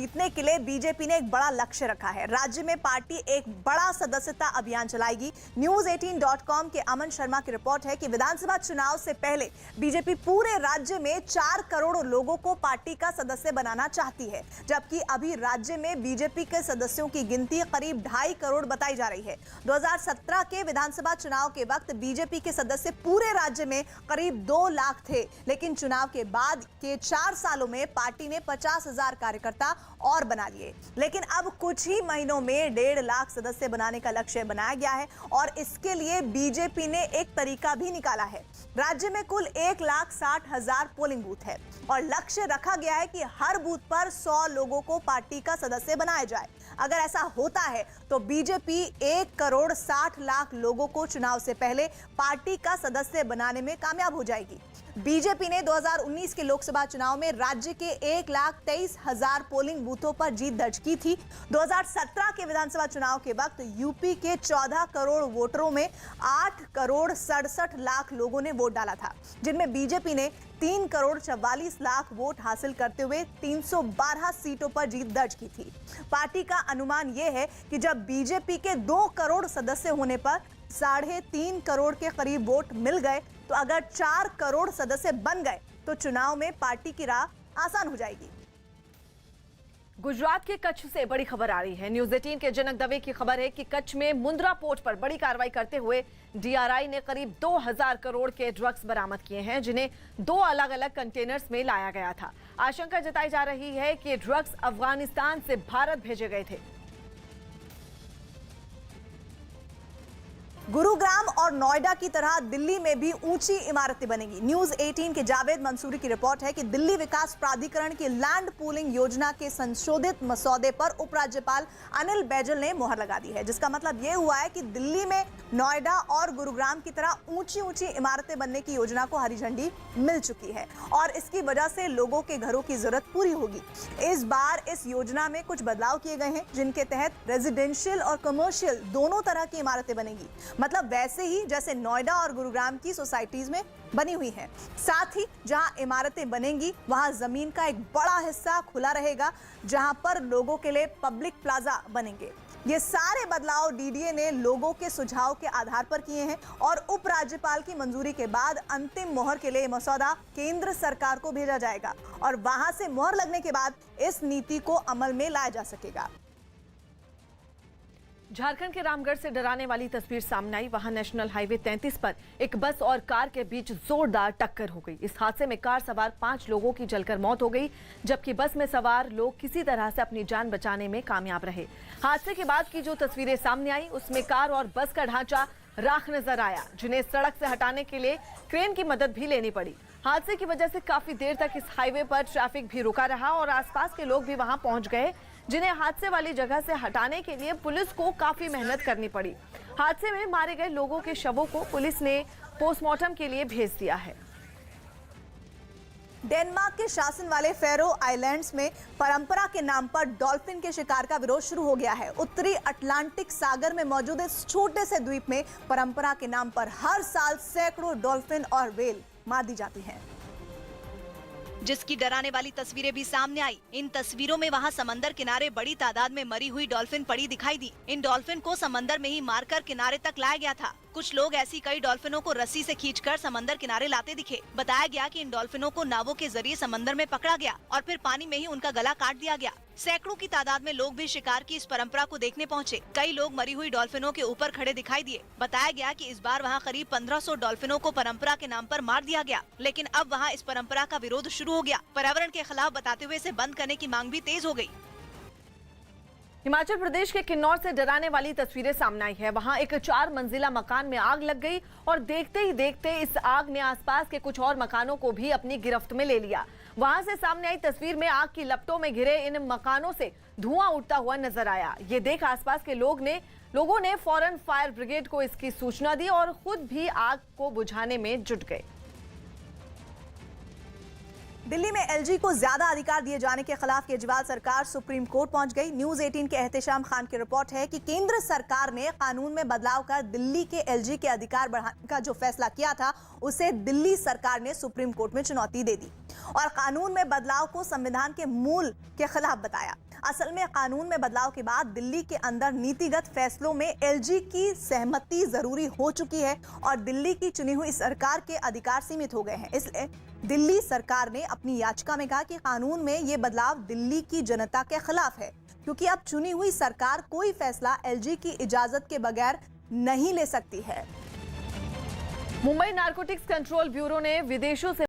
जीतने के लिए बीजेपी ने एक बड़ा लक्ष्य रखा है। राज्य में पार्टी एक बड़ा सदस्यता अभियान चलाएगी। News18.com के अमन शर्मा की रिपोर्ट है कि विधानसभा चुनाव से पहले बीजेपी पूरे राज्य में 4 करोड़ लोगों को पार्टी का सदस्य बनाना चाहती है, जबकि अभी राज्य में बीजेपी के सदस्यों की गिनती करीब 2.5 करोड़ बताई जा रही है। 2017 के विधानसभा चुनाव के वक्त बीजेपी के सदस्य पूरे राज्य में करीब 2 लाख थे, लेकिन चुनाव के बाद के 4 सालों में पार्टी ने 50,000 कार्यकर्ता और बना लिए। लेकिन अब कुछ ही महीनों में 1.5 लाख सदस्य बनाने का लक्ष्य बनाया गया है और इसके लिए बीजेपी ने एक तरीका भी निकाला है। राज्य में कुल 1,60,000 पोलिंग बूथ है और लक्ष्य रखा गया है कि हर बूथ पर 100 लोगों को पार्टी का सदस्य बनाया जाए। अगर ऐसा होता है तो बीजेपी 1,60,00,000 लोगों को चुनाव से पहले पार्टी का सदस्य बनाने में कामयाब हो जाएगी। बीजेपी ने 2019 के लोकसभा चुनाव में राज्य के 1,23,000 पोलिंग बूथों पर जीत दर्ज की थी। 2017 के विधानसभा चुनाव के वक्त यूपी के 14 करोड़ वोटरों में 8 करोड़ 67 लाख लोगों ने वोट डाला था, जिनमें बीजेपी ने 3 करोड़ 44 लाख वोट हासिल करते हुए 312 सीटों पर जीत दर्ज की थी। पार्टी का अनुमान यह है कि जब बीजेपी के 2 करोड़ सदस्य होने पर 3.5 करोड़ के करीब वोट मिल गए, तो अगर 4 करोड़ सदस्य बन गए तो चुनाव में पार्टी की राह आसान हो जाएगी। गुजरात के कच्छ से बड़ी खबर आ रही है। न्यूज़ 18 के जनक दवे की खबर है कि कच्छ में मुंद्रा पोर्ट पर बड़ी कार्रवाई करते हुए डीआरआई ने करीब 2,000 करोड़ के ड्रग्स बरामद किए हैं, जिन्हें 2 अलग-अलग कंटेनर्स में लाया गया था। आशंका जताई जा रही है कि ड्रग्स अफगानिस्तान से भारत भेजे गए थे। गुरुग्राम और नोएडा की तरह दिल्ली में भी ऊंची इमारतें बनेंगी। न्यूज़ 18 के जावेद मंसूरी की रिपोर्ट है कि दिल्ली विकास प्राधिकरण की लैंड पूलिंग योजना के संशोधित मसौदे पर उपराज्यपाल अनिल बैजल ने मोहर लगा दी है, जिसका मतलब यह हुआ है कि दिल्ली में नोएडा और गुरुग्राम की तरह ऊंची ऊंची इमारतें बनने की योजना को हरी झंडी मिल चुकी है और इसकी वजह से लोगों के घरों की जरूरत पूरी होगी। इस बार इस योजना में कुछ बदलाव किए गए हैं, जिनके तहत रेजिडेंशियल और कमर्शियल दोनों तरह की इमारतें बनेंगी, मतलब वैसे ही जैसे नोएडा और गुरुग्राम की सोसाइटीज में बनी हुई है। साथ ही जहां इमारतें बनेंगी वहां जमीन का एक बड़ा हिस्सा खुला रहेगा, जहां पर लोगों के लिए पब्लिक प्लाजा बनेंगे। ये सारे बदलाव डीडीए ने लोगों के सुझाव के आधार पर किए हैं और उपराज्यपाल की मंजूरी के बाद अंतिम मोहर के लिए मसौदा केंद्र सरकार को भेजा जाएगा और वहां से मोहर लगने के बाद इस नीति को अमल में लाया जा सकेगा। झारखंड के रामगढ़ से डराने वाली तस्वीर सामने आई। वहां नेशनल हाईवे 33 पर एक बस और कार के बीच जोरदार टक्कर हो गई। इस हादसे में कार सवार 5 लोगों की जलकर मौत हो गई, जबकि बस में सवार लोग किसी तरह से अपनी जान बचाने में कामयाब रहे। हादसे के बाद की जो तस्वीरें सामने आई उसमें कार और बस का ढांचा राख नजर आया, जिन्हें सड़क से हटाने के लिए क्रेन की मदद भी लेनी पड़ी। हादसे की वजह से काफी देर तक इस हाईवे पर ट्रैफिक भी रुका रहा और आसपास के लोग भी वहां पहुंच गए, जिन्हें हादसे वाली जगह से हटाने के लिए पुलिस को काफी मेहनत करनी पड़ी। हादसे में मारे गए लोगों के शवों को पुलिस ने पोस्टमार्टम के लिए भेज दिया है। डेनमार्क के शासन वाले फेरो आइलैंड्स में परंपरा के नाम पर डॉल्फिन के शिकार का विरोध शुरू हो गया है। उत्तरी अटलांटिक सागर में मौजूद इस छोटे से द्वीप में परंपरा के नाम पर हर साल सैकड़ों डॉल्फिन और व्हेल मार दी जाती हैं, जिसकी डराने वाली तस्वीरें भी सामने आई। इन तस्वीरों में वहां समंदर किनारे बड़ी तादाद में मरी हुई डॉल्फिन पड़ी दिखाई दी। इन डॉल्फिन को समंदर में ही मारकर किनारे तक लाया गया था। कुछ लोग ऐसी कई डॉल्फिनों को रस्सी से खींचकर समंदर किनारे लाते दिखे। बताया गया कि इन डॉल्फिनों को नावों के जरिए समंदर में पकड़ा गया और फिर पानी में ही उनका गला काट दिया गया। सैकड़ों की तादाद में लोग भी शिकार की इस परंपरा को देखने पहुंचे। कई लोग मरी हुई डॉल्फिनों के ऊपर खड़े दिखाई दिए। बताया गया कि इस बार वहां करीब 1500 डॉल्फिनों को परंपरा के नाम पर मार दिया गया, लेकिन अब वहां इस परंपरा का विरोध शुरू हो गया। पर्यावरण के खिलाफ बताते हुए इसे बंद करने की मांग भी तेज हो गई। हिमाचल प्रदेश के किन्नौर से डराने वाली तस्वीरें सामने आई है। वहां एक 4 मंजिला मकान में आग लग गई और देखते ही देखते इस आग ने आसपास के कुछ और मकानों को भी अपनी गिरफ्त में ले लिया। वहां से सामने आई तस्वीर में आग की लपटों में घिरे इन मकानों से धुआं उठता हुआ नजर आया। ये देख आसपास के लोगों ने फौरन फायर ब्रिगेड को इसकी सूचना दी और खुद भी आग को बुझाने में जुट गए। दिल्ली में एलजी को ज्यादा अधिकार दिए जाने के खिलाफ केजरीवाल सरकार सुप्रीम कोर्ट पहुंच गई। न्यूज़ 18 के एहतेशाम खान की रिपोर्ट है कि केंद्र सरकार ने कानून में बदलाव कर दिल्ली के एलजी के अधिकार बढ़ाने का जो फैसला किया था, उसे दिल्ली सरकार ने सुप्रीम कोर्ट में चुनौती दे दी और कानून में बदलाव को संविधान के मूल के खिलाफ बताया। असल में कानून में बदलाव के बाद दिल्ली के अंदर नीतिगत फैसलों में एलजी की सहमति जरूरी हो चुकी है और दिल्ली की चुनी हुई सरकार के अधिकार सीमित हो गए हैं। इसलिए दिल्ली सरकार ने अपनी याचिका में कहा कि कानून में ये बदलाव दिल्ली की जनता के खिलाफ है, क्योंकि अब चुनी हुई सरकार कोई फैसला एलजी की इजाजत के बगैर नहीं ले सकती है। मुंबई नारकोटिक्स कंट्रोल ब्यूरो ने विदेशों से